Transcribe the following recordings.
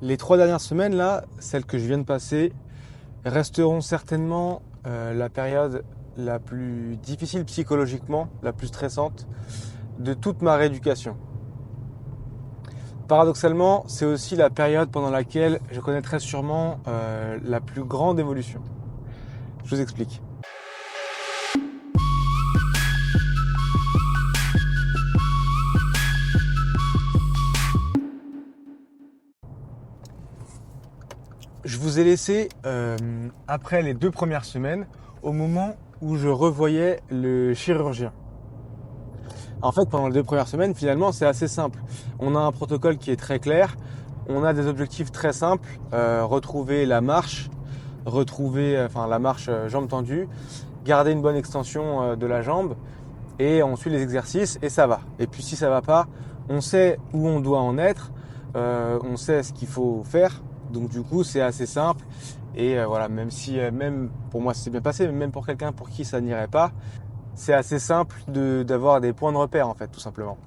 Les 3 dernières semaines, là, celles que je viens de passer, resteront certainement la période la plus difficile psychologiquement, la plus stressante de toute ma rééducation. Paradoxalement, c'est aussi la période pendant laquelle je connaîtrai sûrement la plus grande évolution. Je vous explique. Je vous ai laissé après les 2 premières semaines, au moment où je revoyais le chirurgien. En fait, pendant les 2 premières semaines, finalement, c'est assez simple. On a un protocole qui est très clair, on a des objectifs très simples, retrouver la marche, la marche jambe tendue, garder une bonne extension de la jambe, et on suit les exercices et ça va. Et puis si ça va pas, on sait où on doit en être, on sait ce qu'il faut faire. Donc du coup, c'est assez simple. Et voilà, même si même pour moi ça s'est bien passé, mais même pour quelqu'un pour qui ça n'irait pas, c'est assez simple d'avoir des points de repère en fait, tout simplement.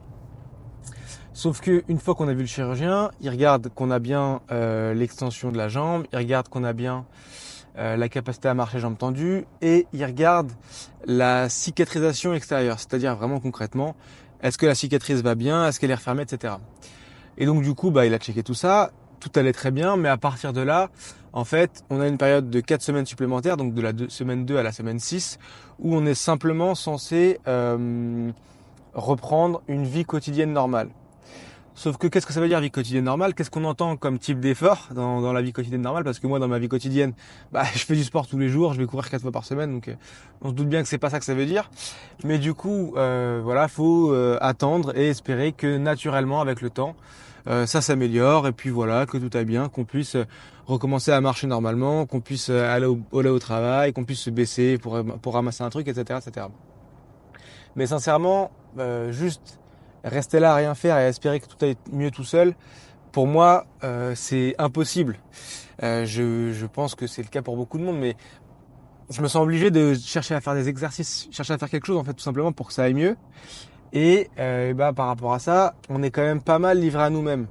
Sauf que une fois qu'on a vu le chirurgien, il regarde qu'on a bien l'extension de la jambe, il regarde qu'on a bien la capacité à marcher jambes tendues et il regarde la cicatrisation extérieure, c'est-à-dire vraiment concrètement, est-ce que la cicatrice va bien, est-ce qu'elle est refermée, etc. Et donc du coup, il a checké tout ça, tout allait très bien, mais à partir de là, en fait, on a une période de 4 semaines supplémentaires, donc de la semaine 2 à la semaine 6, où on est simplement censé reprendre une vie quotidienne normale. Sauf que qu'est-ce que ça veut dire vie quotidienne normale? Qu'est-ce qu'on entend comme type d'effort dans la vie quotidienne normale? Parce que moi, dans ma vie quotidienne, je fais du sport tous les jours, je vais courir 4 fois par semaine, donc on se doute bien que c'est pas ça que ça veut dire. Mais du coup, faut attendre et espérer que naturellement, avec le temps, ça s'améliore et puis voilà, que tout aille bien, qu'on puisse recommencer à marcher normalement, qu'on puisse aller au travail, qu'on puisse se baisser pour ramasser un truc, etc., etc. Mais sincèrement, juste rester là à rien faire et espérer que tout aille mieux tout seul, pour moi, c'est impossible. Je pense que c'est le cas pour beaucoup de monde, mais je me sens obligé de chercher à faire des exercices, chercher à faire quelque chose en fait tout simplement pour que ça aille mieux. Et par rapport à ça, on est quand même pas mal livré à nous-mêmes.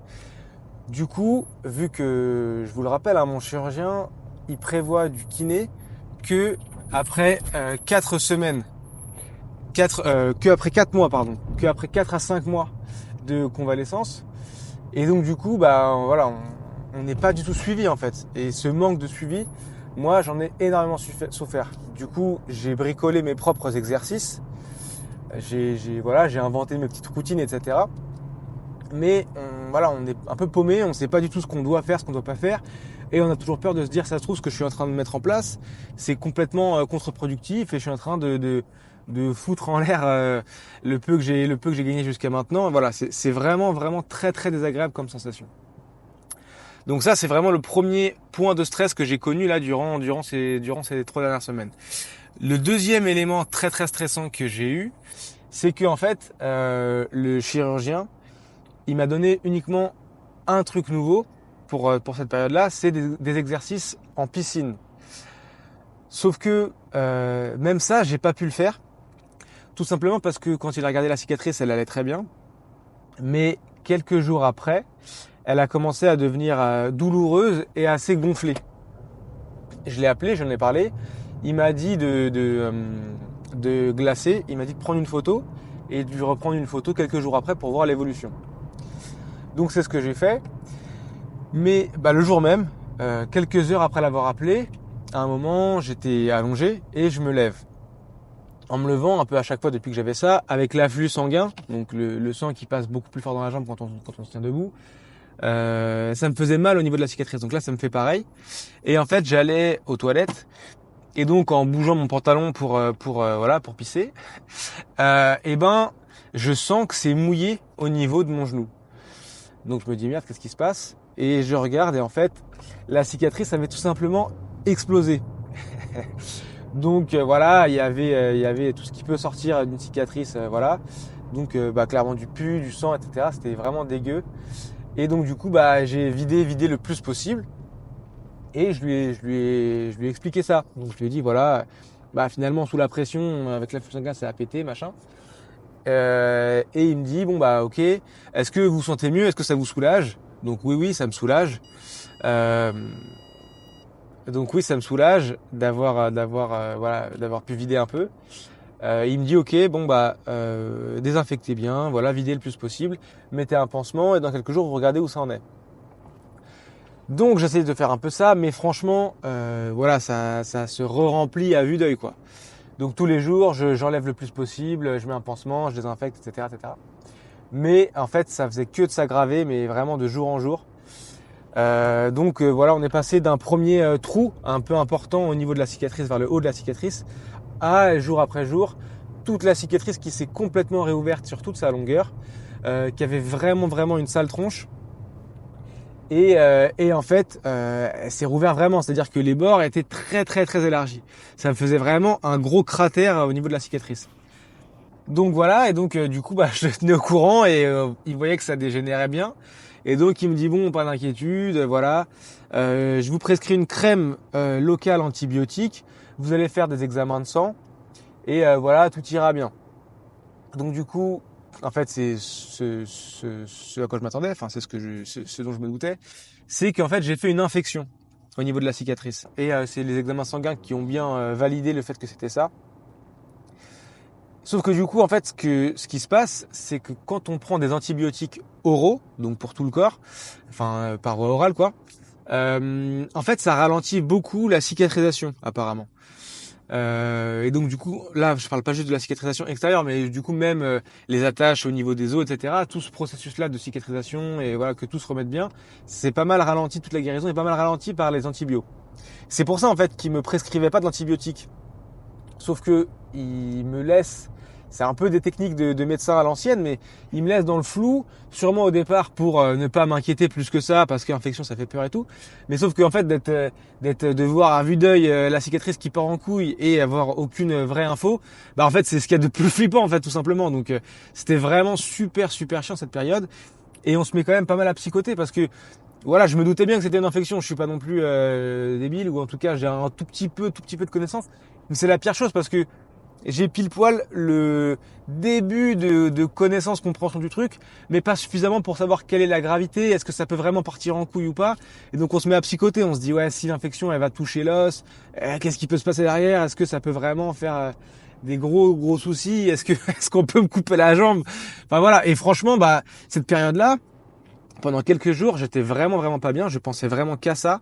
Du coup, vu que, je vous le rappelle, mon chirurgien, il prévoit du kiné que après 4 semaines. Que après 4 mois, pardon. Que après 4 à 5 mois de convalescence. Et donc du coup, on n'est pas du tout suivi en fait. Et ce manque de suivi, moi j'en ai énormément souffert. Du coup, j'ai bricolé mes propres exercices. J'ai inventé mes petites routines, etc. Mais on est un peu paumé, on ne sait pas du tout ce qu'on doit faire, ce qu'on ne doit pas faire. Et on a toujours peur de se dire, ça se trouve, ce que je suis en train de mettre en place, c'est complètement contre-productif et je suis en train de foutre en l'air le peu que j'ai gagné jusqu'à maintenant. Voilà, c'est vraiment, vraiment très, très désagréable comme sensation. Donc ça, c'est vraiment le premier point de stress que j'ai connu là durant ces 3 dernières semaines. Le deuxième élément très, très stressant que j'ai eu, c'est que en fait, le chirurgien, il m'a donné uniquement un truc nouveau pour cette période-là, c'est des exercices en piscine. Sauf que même ça, j'ai pas pu le faire, tout simplement parce que quand il a regardé la cicatrice, elle allait très bien, mais quelques jours après, elle a commencé à devenir douloureuse et assez gonflée. Je l'ai appelé, j'en ai parlé, il m'a dit de glacer, il m'a dit de prendre une photo et de lui reprendre une photo quelques jours après pour voir l'évolution. Donc c'est ce que j'ai fait. Mais le jour même, quelques heures après l'avoir appelé, à un moment j'étais allongé et je me lève. En me levant un peu à chaque fois depuis que j'avais ça, avec l'afflux sanguin, donc le sang qui passe beaucoup plus fort dans la jambe quand on se tient debout, ça me faisait mal au niveau de la cicatrice. Donc là ça me fait pareil. Et en fait j'allais aux toilettes et donc en bougeant mon pantalon pour pisser, je sens que c'est mouillé au niveau de mon genou. Donc je me dis merde, qu'est-ce qui se passe? Et je regarde et en fait la cicatrice avait tout simplement explosé. Donc il y avait tout ce qui peut sortir d'une cicatrice, Donc clairement du pus, du sang, etc. C'était vraiment dégueu. Et donc du coup j'ai vidé le plus possible. Et je lui ai expliqué ça. Donc je lui ai dit finalement sous la pression, avec la sanguine ça a pété, machin. Et il me dit ok, est-ce que vous sentez mieux, est-ce que ça vous soulage? Donc oui, ça me soulage. Euh, donc oui, ça me soulage d'avoir pu vider un peu. Il me dit ok, bon bah désinfectez bien, voilà, videz le plus possible, mettez un pansement et dans quelques jours vous regardez où ça en est. Donc j'essaie de faire un peu ça, mais franchement, voilà, ça se re-remplit à vue d'œil, quoi. Donc tous les jours, j'enlève le plus possible, je mets un pansement, je désinfecte, etc., etc. Mais en fait, ça faisait que de s'aggraver, mais vraiment de jour en jour. Donc voilà, on est passé d'un premier trou un peu important au niveau de la cicatrice, vers le haut de la cicatrice, à jour après jour, toute la cicatrice qui s'est complètement réouverte sur toute sa longueur, qui avait vraiment une sale tronche. Et en fait, elle s'est rouverte vraiment, c'est-à-dire que les bords étaient très élargis. Ça me faisait vraiment un gros cratère au niveau de la cicatrice. Donc voilà, et donc du coup, bah, je le tenais au courant et il voyait que ça dégénérait bien. Et donc il me dit bon, pas d'inquiétude, voilà, je vous prescris une crème locale antibiotique. Vous allez faire des examens de sang et voilà, tout ira bien. Donc du coup, en fait, c'est ce à quoi je m'attendais, enfin c'est ce dont je me doutais, c'est qu'en fait j'ai fait une infection au niveau de la cicatrice. Et c'est les examens sanguins qui ont bien validé le fait que c'était ça. Sauf que du coup, en fait, ce qui se passe, c'est que quand on prend des antibiotiques oraux, donc pour tout le corps, enfin par voie orale quoi, en fait ça ralentit beaucoup la cicatrisation apparemment. Et donc du coup, là, je parle pas juste de la cicatrisation extérieure, mais du coup même les attaches au niveau des os, etc. Tout ce processus-là de cicatrisation et voilà que tout se remette bien, c'est pas mal ralenti, toute la guérison est pas mal ralentie par les antibiotiques. C'est pour ça en fait qu'ils me prescrivaient pas d'antibiotiques. Sauf que il me laisse, c'est un peu des techniques de médecin à l'ancienne, mais il me laisse dans le flou, sûrement au départ pour ne pas m'inquiéter plus que ça, parce qu'infection ça fait peur et tout. Mais sauf qu'en fait de voir à vue d'œil la cicatrice qui part en couille et avoir aucune vraie info, bah en fait c'est ce qu'il y a de plus flippant en fait tout simplement. Donc c'était vraiment super chiant cette période. Et on se met quand même pas mal à psychoter parce que voilà, je me doutais bien que c'était une infection. Je suis pas non plus débile ou en tout cas j'ai un tout petit peu de connaissances. Mais c'est la pire chose parce que j'ai pile poil le début de connaissance, compréhension du truc, mais pas suffisamment pour savoir quelle est la gravité, est-ce que ça peut vraiment partir en couille ou pas. Et donc on se met à psychoter, on se dit ouais, si l'infection elle va toucher l'os, qu'est-ce qui peut se passer derrière? Est-ce que ça peut vraiment faire des gros soucis? Est-ce qu'on peut me couper la jambe? Enfin voilà. Et franchement, bah cette période-là, pendant quelques jours, j'étais vraiment pas bien. Je pensais vraiment qu'à ça.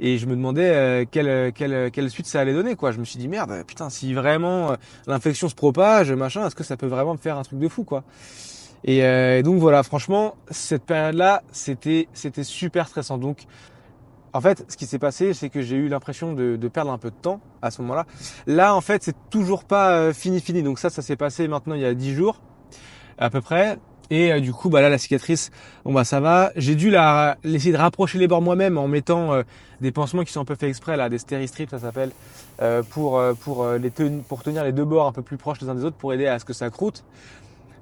Et je me demandais quelle suite ça allait donner, quoi. Je me suis dit, merde, putain, si vraiment l'infection se propage, machin, est-ce que ça peut vraiment me faire un truc de fou, quoi. Et donc voilà, franchement, cette période-là, c'était super stressant. Donc, en fait, ce qui s'est passé, c'est que j'ai eu l'impression de perdre un peu de temps à ce moment-là. Là, en fait, c'est toujours pas fini. Donc ça s'est passé maintenant il y a 10 jours, à peu près. Et du coup, bah là, la cicatrice, bon bah ça va. J'ai dû essayer de rapprocher les bords moi-même en mettant des pansements qui sont un peu faits exprès, là, des stéristrips, ça s'appelle, pour tenir les deux bords un peu plus proches les uns des autres pour aider à ce que ça croûte.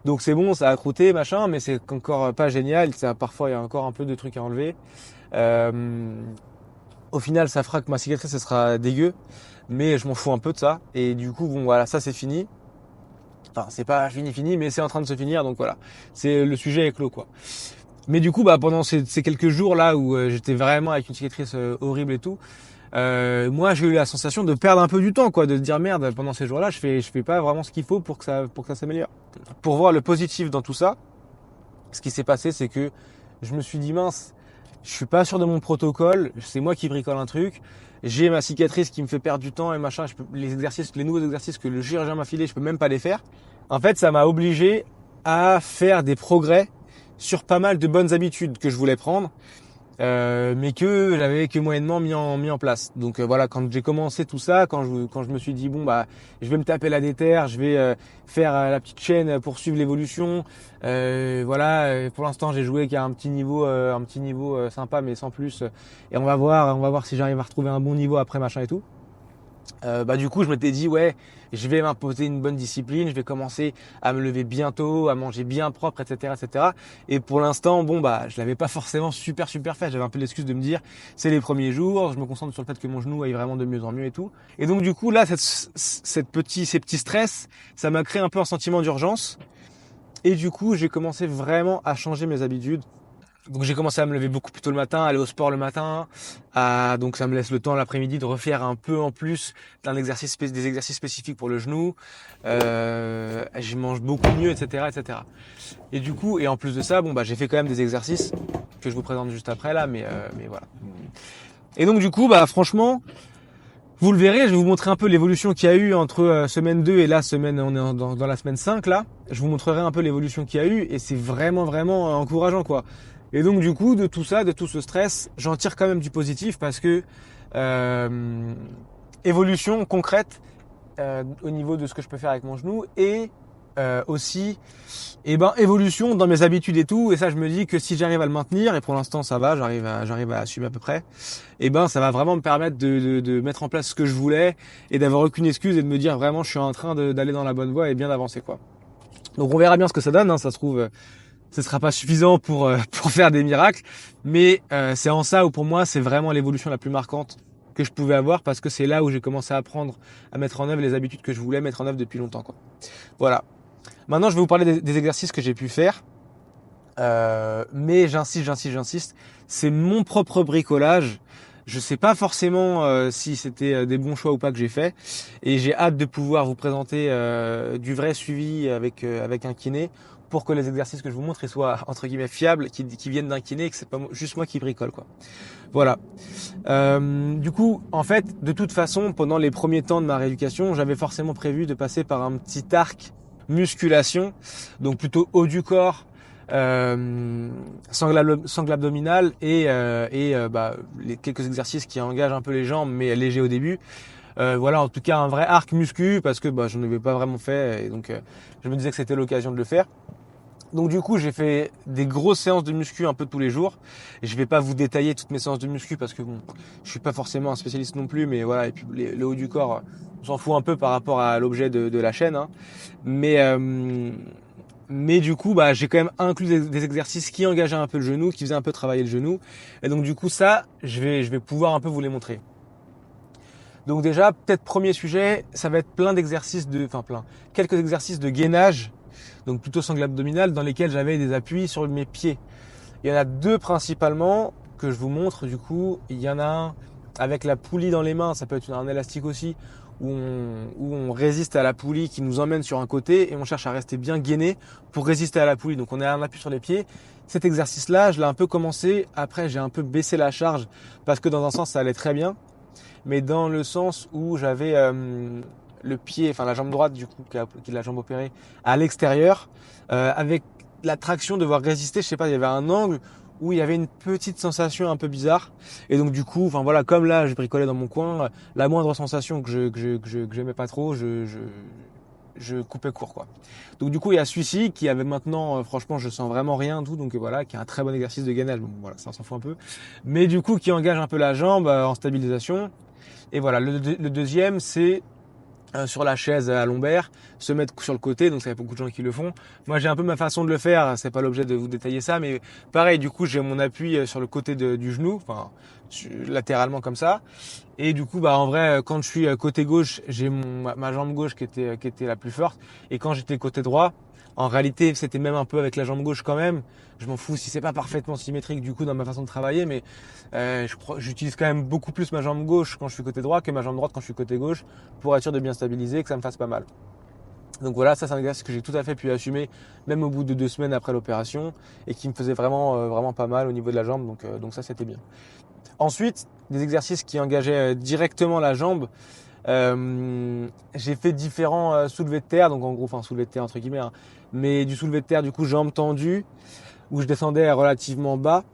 Donc c'est bon, ça a croûté, machin, mais c'est encore pas génial. Parfois, il y a encore un peu de trucs à enlever. Euh, Au final, ça fera que ma cicatrice, ce sera dégueu, mais je m'en fous un peu de ça. Et du coup, bon voilà, ça c'est fini. Enfin, c'est pas fini, mais c'est en train de se finir, donc voilà. C'est le sujet est clos, quoi. Mais du coup, bah pendant ces quelques jours là où j'étais vraiment avec une cicatrice horrible et tout, moi j'ai eu la sensation de perdre un peu du temps, quoi, de se dire merde, pendant ces jours-là, je fais pas vraiment ce qu'il faut pour que ça s'améliore. Pour voir le positif dans tout ça, ce qui s'est passé, c'est que je me suis dit mince, je suis pas sûr de mon protocole, c'est moi qui bricole un truc. J'ai ma cicatrice qui me fait perdre du temps et machin. Les nouveaux exercices que le chirurgien m'a filé, je peux même pas les faire. En fait, ça m'a obligé à faire des progrès sur pas mal de bonnes habitudes que je voulais prendre, mais que j'avais que moyennement mis en place. Donc voilà, quand j'ai commencé tout ça, quand je me suis dit bon bah je vais me taper la déterre, je vais faire la petite chaîne pour suivre l'évolution. Voilà, pour l'instant j'ai joué qu'à un petit niveau sympa mais sans plus. Et on va voir si j'arrive à retrouver un bon niveau après machin et tout. Bah du coup je m'étais dit ouais, je vais m'imposer une bonne discipline, je vais commencer à me lever bientôt, à manger bien propre, etc. Et pour l'instant bon bah je l'avais pas forcément super fait, j'avais un peu l'excuse de me dire c'est les premiers jours, je me concentre sur le fait que mon genou aille vraiment de mieux en mieux et tout. Et donc du coup là ces petits stress, ça m'a créé un peu un sentiment d'urgence. Et du coup j'ai commencé vraiment à changer mes habitudes. Donc j'ai commencé à me lever beaucoup plus tôt le matin, aller au sport le matin, donc ça me laisse le temps l'après-midi de refaire un peu en plus des exercices spécifiques pour le genou. Je mange beaucoup mieux, etc., etc. Et du coup, et en plus de ça, bon bah j'ai fait quand même des exercices que je vous présente juste après là, mais voilà. Et donc du coup, bah franchement, vous le verrez, je vais vous montrer un peu l'évolution qu'il y a eu entre semaine 2 et là, on est dans la semaine 5 là. Je vous montrerai un peu l'évolution qu'il y a eu et c'est vraiment, vraiment encourageant quoi. Et donc du coup, de tout ça, de tout ce stress, j'en tire quand même du positif parce que euh, évolution concrète au niveau de ce que je peux faire avec mon genou et aussi évolution dans mes habitudes et tout. Et ça, je me dis que si j'arrive à le maintenir, et pour l'instant ça va, j'arrive à assumer à peu près, ça va vraiment me permettre de mettre en place ce que je voulais et d'avoir aucune excuse et de me dire vraiment je suis en train d'aller dans la bonne voie et bien d'avancer quoi. Donc on verra bien ce que ça donne, hein, ça se trouve ce sera pas suffisant pour faire des miracles, mais c'est en ça où pour moi c'est vraiment l'évolution la plus marquante que je pouvais avoir parce que c'est là où j'ai commencé à apprendre à mettre en œuvre les habitudes que je voulais mettre en œuvre depuis longtemps quoi. Voilà. Maintenant je vais vous parler des exercices que j'ai pu faire. Mais j'insiste, c'est mon propre bricolage. Je sais pas forcément si c'était des bons choix ou pas que j'ai fait, et j'ai hâte de pouvoir vous présenter du vrai suivi avec un kiné pour que les exercices que je vous montre ils soient entre guillemets fiables, qui viennent d'un kiné et que c'est pas juste moi qui bricole quoi. Voilà. Du coup, en fait, de toute façon, pendant les premiers temps de ma rééducation, j'avais forcément prévu de passer par un petit arc musculation, donc plutôt haut du corps, sangle abdominal les quelques exercices qui engagent un peu les jambes mais légers au début. Voilà, en tout cas un vrai arc muscu parce que je n'en avais pas vraiment fait et donc je me disais que c'était l'occasion de le faire. Donc du coup j'ai fait des grosses séances de muscu un peu tous les jours. Et je vais pas vous détailler toutes mes séances de muscu parce que bon, je suis pas forcément un spécialiste non plus, mais voilà, et puis le haut du corps, on s'en fout un peu par rapport à l'objet de la chaîne, hein. Mais mais du coup, j'ai quand même inclus des exercices qui engageaient un peu le genou, qui faisaient un peu travailler le genou. Et donc du coup, ça, je vais pouvoir un peu vous les montrer. Donc déjà, peut-être premier sujet, ça va être quelques exercices de gainage, donc plutôt sangle abdominal, dans lesquels j'avais des appuis sur mes pieds. Il y en a deux principalement que je vous montre du coup. Il y en a un avec la poulie dans les mains, ça peut être un élastique aussi, où on résiste à la poulie qui nous emmène sur un côté et on cherche à rester bien gainé pour résister à la poulie. Donc on a un appui sur les pieds. Cet exercice-là, je l'ai un peu commencé, après j'ai un peu baissé la charge parce que dans un sens ça allait très bien, mais dans le sens où j'avais le pied, enfin la jambe droite du coup, qui est la jambe opérée, à l'extérieur, avec la traction, devoir résister, je sais pas, il y avait un angle où il y avait une petite sensation un peu bizarre. Et donc du coup, enfin voilà, comme là je bricolais dans mon coin, la moindre sensation que j'aimais pas trop, je coupais court quoi. Donc du coup il y a celui-ci qui avait maintenant, franchement je sens vraiment rien tout, donc voilà, qui est un très bon exercice de gainage. Bon voilà, ça on s'en fout un peu. Mais du coup qui engage un peu la jambe en stabilisation. Et voilà, le deuxième c'est sur la chaise à lombaire, se mettre sur le côté, donc ça y a beaucoup de gens qui le font. Moi j'ai un peu ma façon de le faire, c'est pas l'objet de vous détailler ça, mais pareil, du coup j'ai mon appui sur le côté du genou, enfin latéralement comme ça. Et du coup en vrai quand je suis côté gauche, j'ai ma jambe gauche qui était la plus forte, et quand j'étais côté droit, en réalité c'était même un peu avec la jambe gauche quand même. Je m'en fous si c'est pas parfaitement symétrique du coup dans ma façon de travailler, mais j'utilise quand même beaucoup plus ma jambe gauche quand je suis côté droit que ma jambe droite quand je suis côté gauche, pour être sûr de bien stabiliser, que ça me fasse pas mal. Donc voilà, ça c'est un exercice que j'ai tout à fait pu assumer, même au bout de 2 semaines après l'opération, et qui me faisait vraiment pas mal au niveau de la jambe, donc ça c'était bien. Ensuite, des exercices qui engageaient directement la jambe. J'ai fait différents soulevés de terre, donc en gros, enfin soulevés de terre entre guillemets, hein, mais du soulevé de terre du coup jambes tendues, où je descendais relativement bas.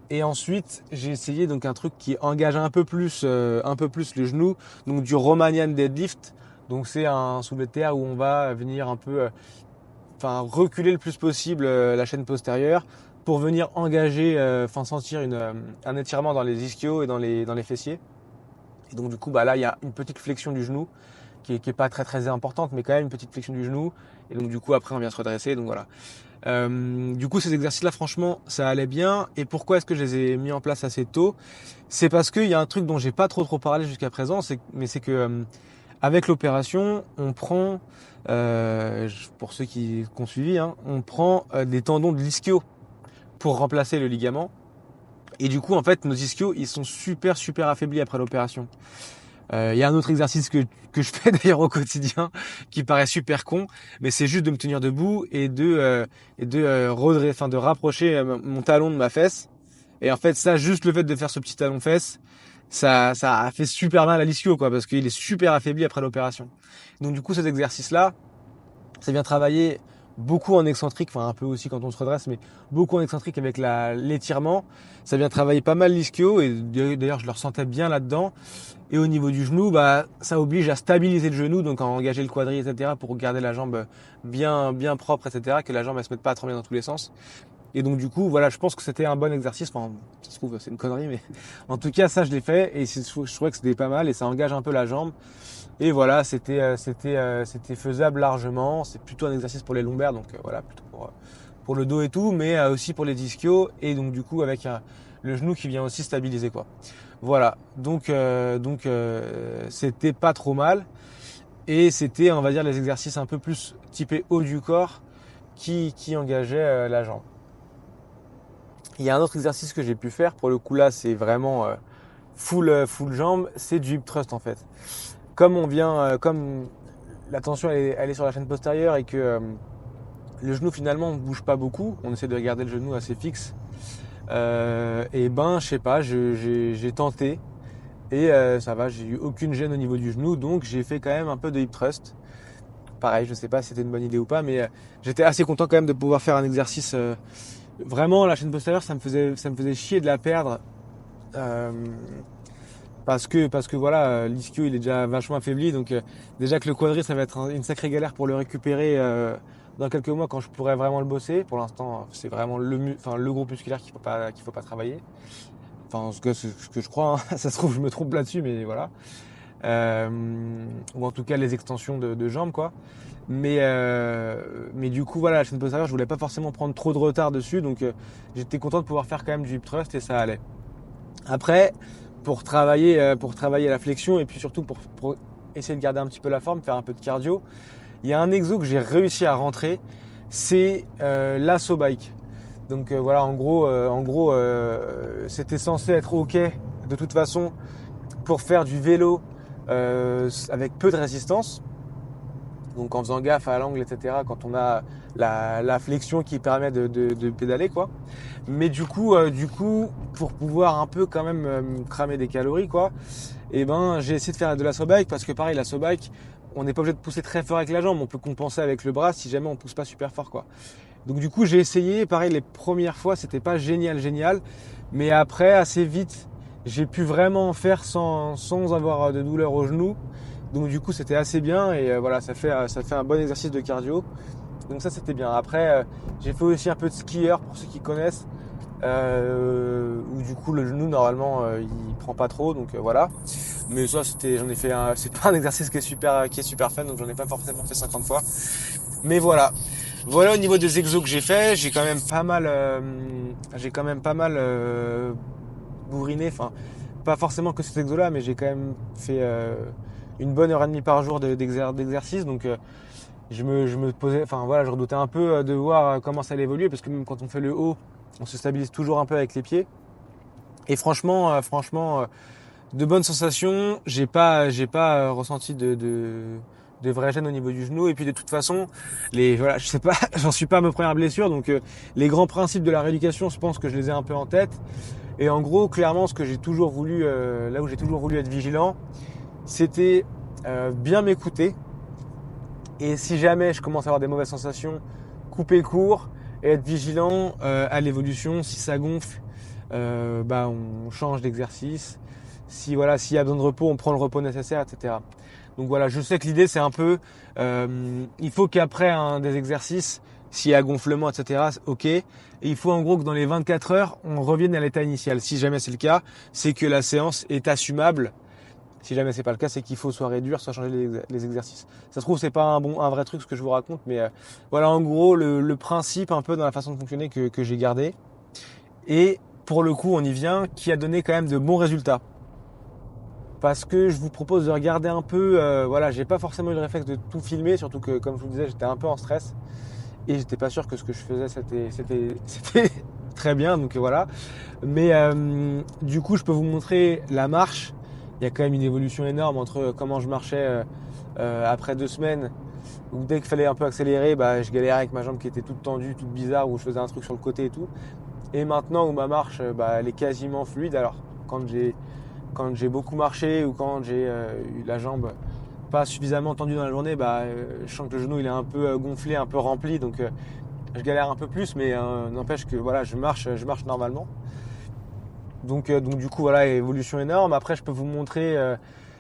Et ensuite, j'ai essayé donc un truc qui engage un peu plus le genou, donc du Romanian deadlift. Donc c'est un soulevé de terre où on va venir un peu, reculer le plus possible la chaîne postérieure pour venir engager, sentir un étirement dans les ischios et dans les fessiers. Et donc du coup, là, il y a une petite flexion du genou qui est pas très très importante, mais quand même une petite flexion du genou. Et donc du coup, après, on vient se redresser. Donc voilà. Du coup, ces exercices-là, franchement, ça allait bien. Et pourquoi est-ce que je les ai mis en place assez tôt? C'est parce qu'il y a un truc dont j'ai pas trop parlé jusqu'à présent, c'est que avec l'opération, on prend, pour ceux qui ont suivi, hein, on prend des tendons de l'ischio pour remplacer le ligament. Et du coup, en fait, nos ischios, ils sont super affaiblis après l'opération. Il y a un autre exercice que je fais d'ailleurs au quotidien, qui paraît super con, mais c'est juste de me tenir debout et de rapprocher mon talon de ma fesse. Et en fait, ça, juste le fait de faire ce petit talon-fesse, ça a fait super mal à l'ischio, quoi, parce qu'il est super affaibli après l'opération. Donc du coup, cet exercice-là, ça vient travailler beaucoup en excentrique, enfin un peu aussi quand on se redresse, mais beaucoup en excentrique avec l'étirement. Ça vient travailler pas mal l'ischio, et d'ailleurs je le ressentais bien là-dedans. Et au niveau du genou, bah ça oblige à stabiliser le genou, donc à engager le quadri, etc., pour garder la jambe bien propre, etc., que la jambe elle se mette pas à trembler dans tous les sens. Et donc du coup, voilà, je pense que c'était un bon exercice. Enfin, ça se trouve, c'est une connerie, mais en tout cas, ça je l'ai fait et je trouvais que c'était pas mal et ça engage un peu la jambe. Et voilà, c'était faisable largement. C'est plutôt un exercice pour les lombaires, donc voilà, plutôt pour le dos et tout, mais aussi pour les ischios et donc du coup avec le genou qui vient aussi stabiliser, quoi. Voilà, donc c'était pas trop mal et c'était, on va dire, les exercices un peu plus typés haut du corps qui engageaient la jambe. Il y a un autre exercice que j'ai pu faire, pour le coup là c'est vraiment full jambe, c'est du hip thrust en fait. Comme la tension elle est sur la chaîne postérieure et que le genou finalement ne bouge pas beaucoup, on essaie de garder le genou assez fixe, et ben je sais pas, j'ai tenté et ça va, j'ai eu aucune gêne au niveau du genou, donc j'ai fait quand même un peu de hip thrust. Pareil, je sais pas si c'était une bonne idée ou pas, mais j'étais assez content quand même de pouvoir faire un exercice. Vraiment, la chaîne postérieure, ça me faisait chier de la perdre. Parce que voilà, l'ischio il est déjà vachement affaibli, donc déjà que le quadri ça va être une sacrée galère pour le récupérer dans quelques mois quand je pourrais vraiment le bosser. Pour l'instant, c'est vraiment le groupe musculaire qu'il faut pas travailler. Enfin, ce que je crois, hein. Ça se trouve je me trompe là-dessus, mais voilà. Ou en tout cas les extensions de jambes, quoi. Mais du coup voilà, la chaîne postérieure, je voulais pas forcément prendre trop de retard dessus, donc j'étais content de pouvoir faire quand même du hip thrust et ça allait. Après, pour travailler la flexion et puis surtout pour essayer de garder un petit peu la forme, faire un peu de cardio, il y a un exo que j'ai réussi à rentrer, c'est l'Asso Bike. Donc voilà, en gros, c'était censé être ok de toute façon pour faire du vélo avec peu de résistance. Donc en faisant gaffe à l'angle, etc. Quand on a la flexion qui permet de pédaler, quoi. Mais du coup, pour pouvoir un peu quand même cramer des calories, quoi, et ben j'ai essayé de faire de l'assaut bike parce que pareil, l'assaut bike, on n'est pas obligé de pousser très fort avec la jambe, on peut compenser avec le bras si jamais on pousse pas super fort, quoi. Donc du coup j'ai essayé, pareil les premières fois c'était pas génial, mais après assez vite j'ai pu vraiment en faire sans avoir de douleur au genou. Donc du coup c'était assez bien et voilà, ça fait un bon exercice de cardio. Donc ça c'était bien. Après j'ai fait aussi un peu de skieur pour ceux qui connaissent, où du coup le genou normalement il prend pas trop, donc voilà. Mais ça c'est pas un exercice qui est super fun, donc j'en ai pas forcément fait 50 fois. Mais voilà. Voilà au niveau des exos que j'ai fait, j'ai quand même pas mal bourriné, enfin pas forcément que cet exo là, mais j'ai quand même fait une bonne heure et demie par jour d'exercice, donc je me posais, enfin voilà, je redoutais un peu de voir comment ça allait évoluer, parce que même quand on fait le haut, on se stabilise toujours un peu avec les pieds. Et franchement, de bonnes sensations. J'ai pas ressenti de vraie gêne au niveau du genou. Et puis de toute façon, voilà, je sais pas, j'en suis pas à ma première blessure, donc les grands principes de la rééducation, je pense que je les ai un peu en tête. Et en gros, clairement, ce que j'ai toujours voulu, là où j'ai toujours voulu être vigilant, c'était bien m'écouter. Et si jamais je commence à avoir des mauvaises sensations, couper court et être vigilant à l'évolution. Si ça gonfle, on change d'exercice. S'il y a besoin de repos, on prend le repos nécessaire, etc. Donc voilà, je sais que l'idée c'est un peu, il faut qu'après des exercices, s'il y a gonflement, etc., ok. Et il faut en gros que dans les 24 heures, on revienne à l'état initial. Si jamais c'est le cas, c'est que la séance est assumable. Si jamais c'est pas le cas, c'est qu'il faut soit réduire, soit changer les exercices. Ça se trouve, c'est pas un vrai truc ce que je vous raconte, mais voilà en gros le principe un peu dans la façon de fonctionner que j'ai gardé. Et pour le coup, on y vient, qui a donné quand même de bons résultats. Parce que je vous propose de regarder un peu, j'ai pas forcément eu le réflexe de tout filmer, surtout que comme je vous disais, j'étais un peu en stress et j'étais pas sûr que ce que je faisais c'était très bien, donc voilà. Mais du coup, je peux vous montrer la marche. Il y a quand même une évolution énorme entre comment je marchais après 2 semaines, où dès qu'il fallait un peu accélérer, je galérais avec ma jambe qui était toute tendue, toute bizarre, où je faisais un truc sur le côté et tout. Et maintenant où ma marche, elle est quasiment fluide. Alors quand j'ai beaucoup marché ou quand j'ai eu la jambe pas suffisamment tendue dans la journée, je sens que le genou il est un peu gonflé, un peu rempli, donc je galère un peu plus, mais n'empêche que voilà, je marche normalement. Donc du coup voilà, évolution énorme. Après je peux vous montrer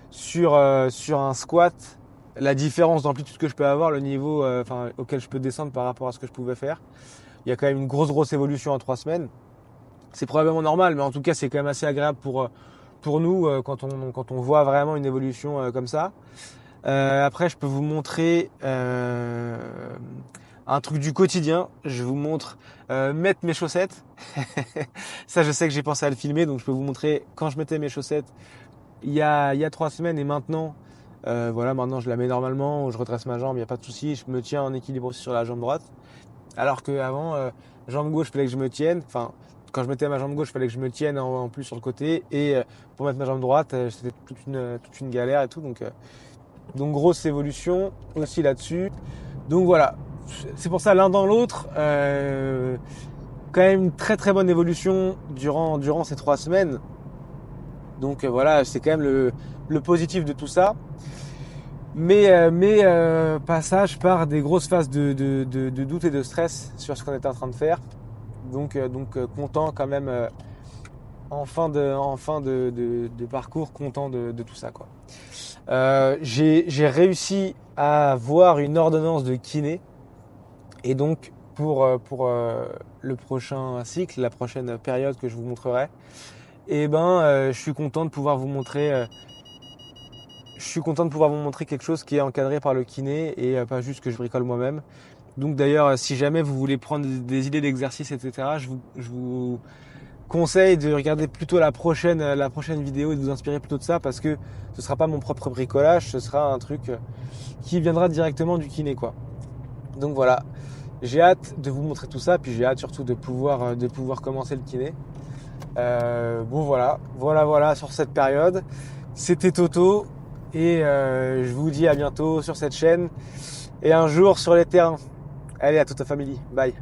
sur un squat la différence d'amplitude que je peux avoir, le niveau auquel je peux descendre par rapport à ce que je pouvais faire. Il y a quand même une grosse évolution en 3 semaines. C'est probablement normal, mais en tout cas c'est quand même assez agréable pour nous quand on voit vraiment une évolution comme ça. Après je peux vous montrer un truc du quotidien. Je vous montre mettre mes chaussettes. Ça je sais que j'ai pensé à le filmer, donc je peux vous montrer quand je mettais mes chaussettes il y a 3 semaines et maintenant. Voilà, maintenant je la mets normalement, je redresse ma jambe, il n'y a pas de souci, je me tiens en équilibre aussi sur la jambe droite. Alors qu'avant, jambe gauche, il fallait que je me tienne. Enfin, quand je mettais ma jambe gauche, il fallait que je me tienne en plus sur le côté. Et pour mettre ma jambe droite, c'était toute une galère et tout. Donc grosse évolution aussi là-dessus. Donc voilà, c'est pour ça l'un dans l'autre. Quand même une très bonne évolution durant ces 3 semaines. Donc voilà, c'est quand même le positif de tout ça. Mais passage par des grosses phases de doute et de stress sur ce qu'on était en train de faire. Donc content quand même en fin de parcours, content de tout ça quoi. J'ai réussi à avoir une ordonnance de kiné et donc pour le prochain cycle, la prochaine période que je vous montrerai, je suis content de pouvoir vous montrer. Je suis content de pouvoir vous montrer quelque chose qui est encadré par le kiné et pas juste que je bricole moi-même. Donc d'ailleurs, si jamais vous voulez prendre des idées d'exercices, etc., je vous conseille de regarder plutôt la prochaine vidéo et de vous inspirer plutôt de ça parce que ce sera pas mon propre bricolage, ce sera un truc qui viendra directement du kiné quoi. Donc voilà, j'ai hâte de vous montrer tout ça, puis j'ai hâte surtout de pouvoir commencer le kiné. Voilà sur cette période. C'était Toto. Et je vous dis à bientôt sur cette chaîne et un jour sur les terrains. Allez, à toute la famille. Bye.